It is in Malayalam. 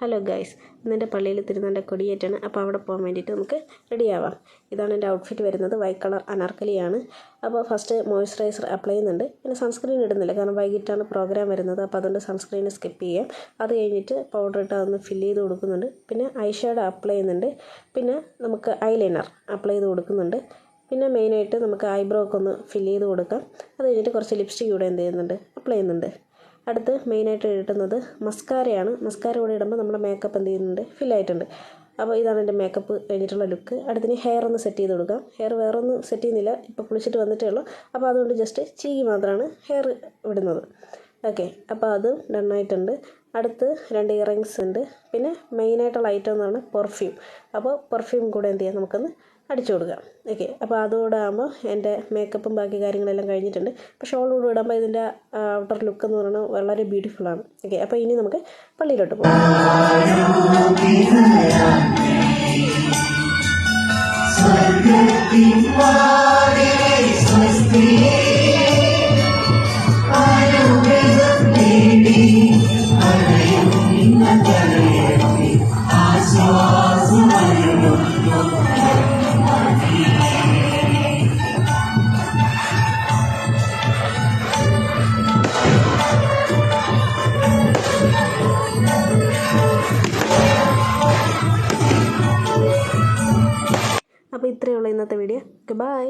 ഹലോ ഗൈസ്, ഇന്നെൻ്റെ പള്ളിയിൽ തിരുനാളിൻ്റെ കൊടിയേറ്റാണ്. അപ്പോൾ അവിടെ പോകാൻ വേണ്ടിയിട്ട് നമുക്ക് റെഡിയാവാം. ഇതാണ് എൻ്റെ ഔട്ട്ഫിറ്റ് വരുന്നത്. വൈറ്റ് കളർ അനാർക്കലിയാണ്. അപ്പോൾ ഫസ്റ്റ് മോയ്സ്ചറൈസർ അപ്ലൈ ചെയ്യുന്നുണ്ട്. പിന്നെ സൺസ്ക്രീൻ ഇടുന്നില്ല, കാരണം വൈകിട്ടാണ് പ്രോഗ്രാം വരുന്നത്. അപ്പോൾ അതുകൊണ്ട് സൺസ്ക്രീൻ സ്കിപ്പ് ചെയ്യാം. അത് കഴിഞ്ഞിട്ട് പൗഡർ ഇട്ട് അതൊന്ന് ഫില്ല് ചെയ്ത് കൊടുക്കുന്നുണ്ട്. പിന്നെ ഐ ഷാഡോ അപ്ലൈ ചെയ്യുന്നുണ്ട്. പിന്നെ നമുക്ക് ഐലൈനർ അപ്ലൈ ചെയ്ത് കൊടുക്കുന്നുണ്ട്. പിന്നെ മെയിനായിട്ട് നമുക്ക് ഐബ്രോ ഒക്കെ ഒന്ന് ഫില്ല് ചെയ്ത് കൊടുക്കാം. അത് കഴിഞ്ഞിട്ട് കുറച്ച് ലിപ്സ്റ്റിക് കൂടെ എന്ത് ചെയ്യുന്നുണ്ട്, അപ്ലൈ ചെയ്യുന്നുണ്ട്. അടുത്ത് മെയിനായിട്ട് ഇടുന്നത് മസ്കാരയാണ്. മസ്കാര കൂടെ ഇടുമ്പോൾ നമ്മുടെ മേക്കപ്പ് എന്ത് ചെയ്യുന്നുണ്ട്, ഫില്ലായിട്ടുണ്ട്. അപ്പോൾ ഇതാണ് എൻ്റെ മേക്കപ്പ് കഴിഞ്ഞിട്ടുള്ള ലുക്ക്. അടുത്തിന് ഹെയർ ഒന്ന് സെറ്റ് ചെയ്ത് കൊടുക്കാം. ഹെയർ വേറെ ഒന്നും സെറ്റ് ചെയ്യുന്നില്ല, ഇപ്പോൾ കുളിച്ചിട്ട് വന്നിട്ടേ ഉള്ളൂ. അപ്പോൾ അതുകൊണ്ട് ജസ്റ്റ് ചീകി മാത്രമാണ് ഹെയർ വിടുന്നത്. ഓക്കെ, അപ്പോൾ അതും ഡണ്ണായിട്ടുണ്ട്. അടുത്ത് 2 ഇയറിങ്സ് ഉണ്ട്. പിന്നെ മെയിനായിട്ടുള്ള ഐറ്റം എന്നാണ് പെർഫ്യൂം. അപ്പോൾ പെർഫ്യൂം കൂടെ എന്ത് ചെയ്യാം, നമുക്കൊന്ന് അടിച്ചു കൊടുക്കാം. ഓക്കെ, അപ്പോൾ അതുകൂടെ ആകുമ്പോൾ എൻ്റെ മേക്കപ്പും ബാക്കി കാര്യങ്ങളെല്ലാം കഴിഞ്ഞിട്ടുണ്ട്. അപ്പോൾ ഷോൾ കൂടെ ഇടുമ്പോൾ ഇതിൻ്റെ ഔട്ടർ ലുക്ക് എന്ന് പറയുന്നത് വളരെ ബ്യൂട്ടിഫുള്ളാണ്. ഓക്കെ, അപ്പോൾ ഇനി നമുക്ക് പള്ളിയിലോട്ട് പോകാം. അപ്പോൾ ഇത്രയുള്ള ഇന്നത്തെ വീഡിയോ. Okay, by.